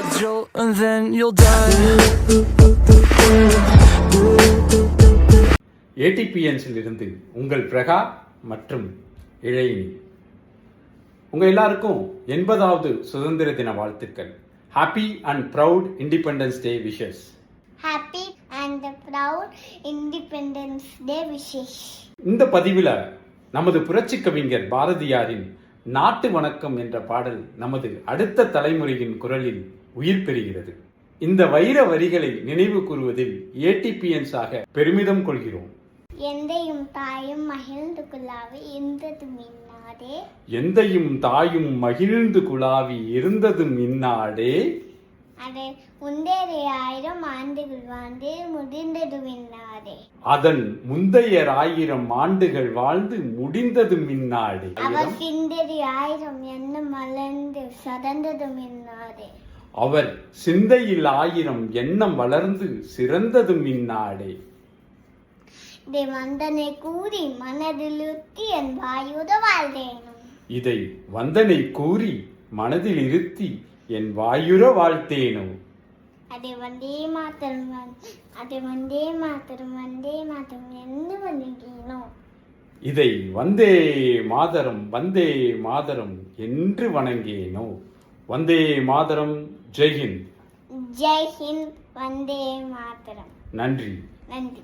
a jolt and then you'll die. ஏடிபிஎன்ஸில் இருந்து உங்கள் பிரகா மற்றும் இழையினி. உங்கள் எல்லாருக்கும் 80வது சுதந்திர தின வாழ்த்துக்கள். Happy and proud independence day wishes. Happy and proud independence day wishes. இந்த பதிவில் நமது புரட்சி கவிஞர் பாரதியாரின் நாட்டு வணக்கம் என்ற பாடல் நமது அடுத்த தலைமுறையின் குரலில் உயிர் பெறுகிறது. இந்த வைர வரிகளை நினைவு கூறுவதில் ஏடிபிஎன்ஸ் ஆக பெருமிதம் கொள்கிறோம். எந்தையும் தாயும் மகிழ்ந்து குழாவி இருந்தது மின்னாடே. எந்தையும் தாயும் மகிழ்ந்து குழாவி இருந்தது மின்னாடே. அது முந்தைய 1000 ஆண்டுகள் வாழ்ந்து முடிந்தது மின்னாடே. அதன் முந்தைய 1000 ஆண்டுகள் வாழ்ந்து முடிந்தது மின்னாடே. அவர் சிந்தரி 1000 எண்ணம் மலர்ந்து சிறந்தது மின்னாடே. அவர் சிந்தையில் 1000 எண்ணம் வளர்ந்து சிறந்தது மின்னாடே. இதை வந்தனை கூறி மனதிலுத்தி என் வாயுத வாழ்ந்தேனும். இதை வந்தனை கூறி மனதில் இருத்தி என் வாயுர வாழ்த்தேனும். அதை வந்தே மாத்தரும் அதை வந்தே மாத்தரும் வந்தே மாத்தரும் என்று வணங்கினோ. இதை வந்தே மாதரம் வந்தே மாதரம் என்று வணங்கேனோ. வந்தே மாதரம். ஜெய்ஹிந்த். ஜெய்ஹிந்த். வந்தே மாதரம். நன்றி. நன்றி.